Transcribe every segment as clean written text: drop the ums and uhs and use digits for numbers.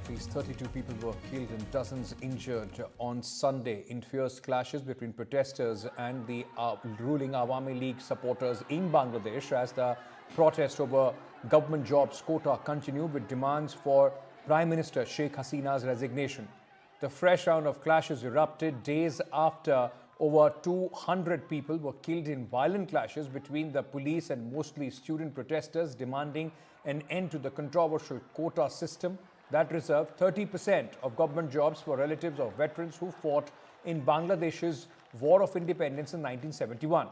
At least 32 people were killed and dozens injured on Sunday in fierce clashes between protesters and the ruling Awami League supporters in Bangladesh as the protest over government jobs quota continued with demands for Prime Minister Sheikh Hasina's resignation. The fresh round of clashes erupted days after over 200 people were killed in violent clashes between the police and mostly student protesters demanding an end to the controversial quota system that reserved 30% of government jobs for relatives of veterans who fought in Bangladesh's War of Independence in 1971.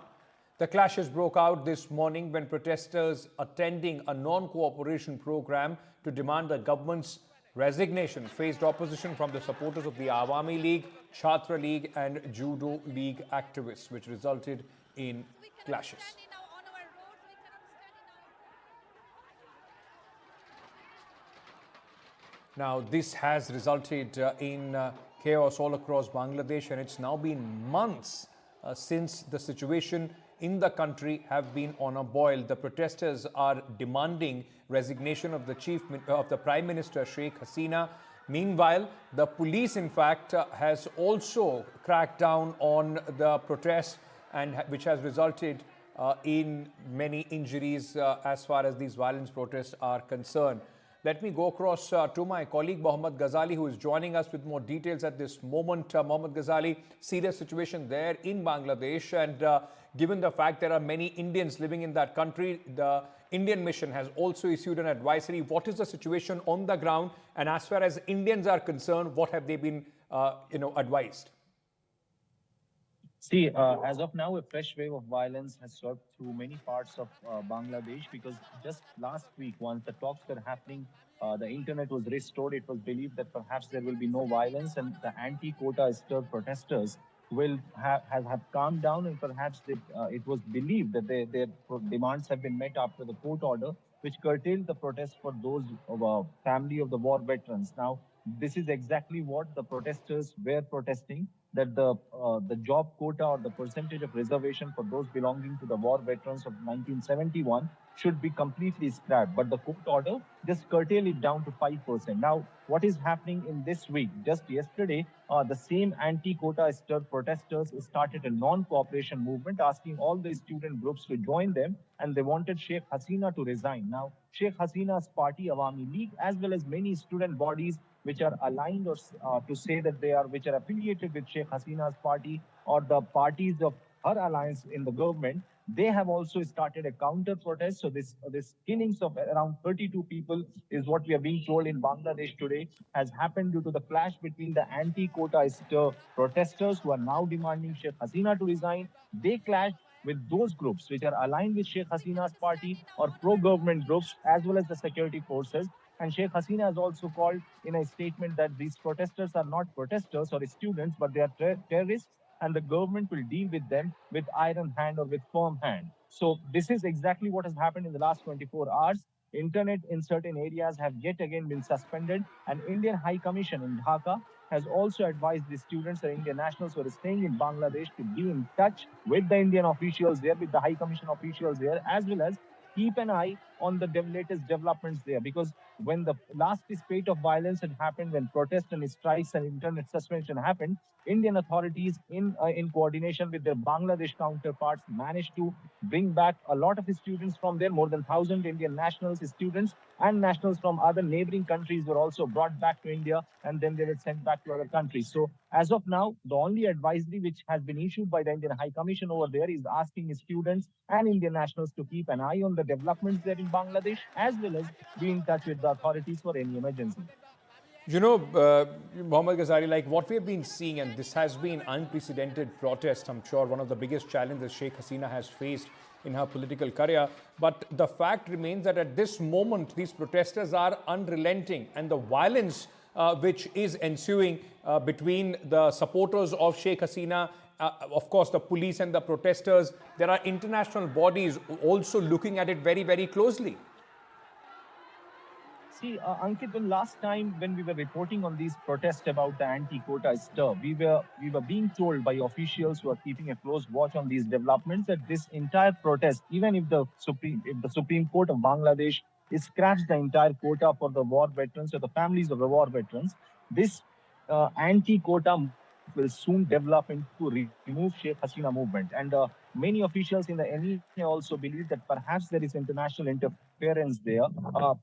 The clashes broke out this morning when protesters attending a non-cooperation program to demand the government's resignation faced opposition from the supporters of the Awami League, Chhatra League and Judo League activists, which resulted in clashes. Now, this has resulted in chaos all across Bangladesh, and it's now been months since the situation in the country have been on a boil. The protesters are demanding resignation of the Prime Minister Sheikh Hasina. Meanwhile, the police, in fact, has also cracked down on the protests, and which has resulted in many injuries as far as these violent protests are concerned. Let me go across to my colleague Mohammad Ghazali, who is joining us with more details at this moment. Mohammad Ghazali, serious situation there in Bangladesh, and given the fact there are many Indians living in that country, the Indian mission has also issued an advisory. What is the situation on the ground? And as far as Indians are concerned, what have they been advised? See, as of now, a fresh wave of violence has swept through many parts of Bangladesh because just last week, once the talks were happening, the internet was restored. It was believed that perhaps there will be no violence and the anti-quota stirred protesters will have calmed down, and perhaps it was believed that their demands have been met after the court order, which curtailed the protests for those family of the war veterans. Now, this is exactly what the protesters were protesting, that the job quota or the percentage of reservation for those belonging to the war veterans of 1971 should be completely scrapped. But the court order just curtailed it down to 5%. Now, what is happening in this week? Just yesterday, the same anti-quota stirred protesters started a non-cooperation movement asking all the student groups to join them, and they wanted Sheikh Hasina to resign. Now, Sheikh Hasina's party, Awami League, as well as many student bodies which are aligned or to say that which are affiliated with Sheikh Hasina's party or the parties of her alliance in the government, they have also started a counter protest. So this killings of around 32 people is what we are being told in Bangladesh today has happened due to the clash between the anti-quota protesters who are now demanding Sheikh Hasina to resign. They clashed with those groups which are aligned with Sheikh Hasina's party or pro-government groups, as well as the security forces. And Sheikh Hasina has also called in a statement that these protesters are not protesters or students, but they are terrorists, and the government will deal with them with iron hand or with firm hand. So this is exactly what has happened in the last 24 hours. Internet in certain areas have yet again been suspended. An Indian High Commission in Dhaka has also advised the students and Indian nationals who are staying in Bangladesh to be in touch with the Indian officials there, with the High Commission officials there, as well as keep an eye on the latest developments there, because when the last spate of violence had happened, when protests and strikes and internet suspension happened, Indian authorities in coordination with their Bangladesh counterparts managed to bring back a lot of students from there. More than 1,000 Indian nationals, students and nationals from other neighboring countries were also brought back to India, and then they were sent back to other countries. So as of now, the only advisory which has been issued by the Indian High Commission over there is asking students and Indian nationals to keep an eye on the developments there in Bangladesh, as well as be in touch with the authorities for any emergency. You know, Mohammad Ghazali, like what we have been seeing, and this has been unprecedented protest, I'm sure one of the biggest challenges Sheikh Hasina has faced in her political career. But the fact remains that at this moment, these protesters are unrelenting, and the violence which is ensuing between the supporters of Sheikh Hasina, of course, the police and the protesters, there are international bodies also looking at it very, very closely. See, Ankit, when last time when we were reporting on these protests about the anti-quota stir, we were being told by officials who are keeping a close watch on these developments that this entire protest, even if the Supreme Court of Bangladesh scratch the entire quota for the war veterans or the families of the war veterans. This anti-quota move will soon develop into remove Sheikh Hasina movement. And many officials in the MEA also believe that perhaps there is international interference there.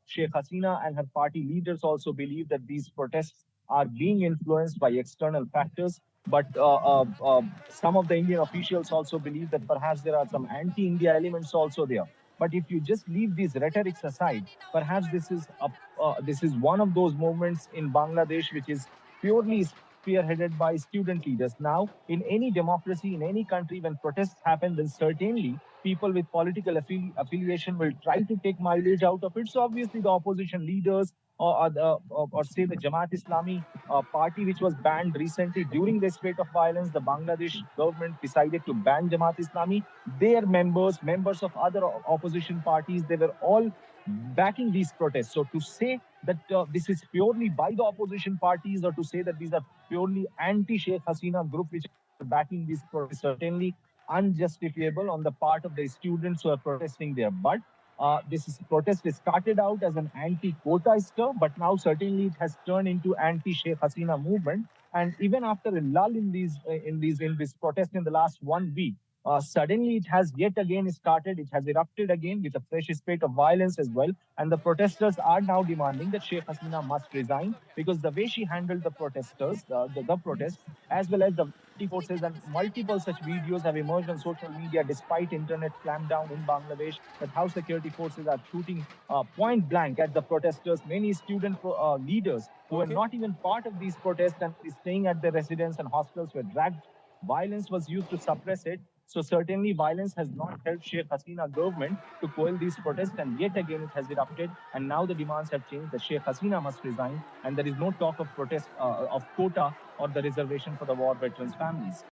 Sheikh Hasina and her party leaders also believe that these protests are being influenced by external factors. But some of the Indian officials also believe that perhaps there are some anti-India elements also there. But if you just leave these rhetorics aside, perhaps this is one of those movements in Bangladesh which is purely spearheaded by student leaders. Now, in any democracy, in any country, when protests happen, then certainly people with political affiliation will try to take mileage out of it. So obviously, the opposition leaders or say the Jamaat Islami party, which was banned recently during the spate of violence, the Bangladesh government decided to ban Jamaat Islami. Their members of other opposition parties, they were all backing these protests. So to say that this is purely by the opposition parties, or to say that these are purely anti-Sheikh Hasina group which are backing these protests, certainly unjustifiable on the part of the students who are protesting there. But this protest is started out as an anti-quota stir, but now certainly it has turned into anti-Sheikh Hasina movement. And even after a lull in this protest in the last 1 week, suddenly it has yet again started. It has erupted again with a fresh spate of violence as well. And the protesters are now demanding that Sheikh Hasina must resign, because the way she handled the protesters, the protests, as well as the forces, and multiple such videos have emerged on social media despite internet clampdown in Bangladesh, that how security forces are shooting point blank at the protesters. Many student leaders who were Okay. not even part of these protests and staying at their residence and hostels were dragged. Violence was used to suppress it. So certainly violence has not helped Sheikh Hasina government to quell these protests, and yet again it has erupted. And now the demands have changed that Sheikh Hasina must resign, and there is no talk of protest of quota or the reservation for the war veterans' families.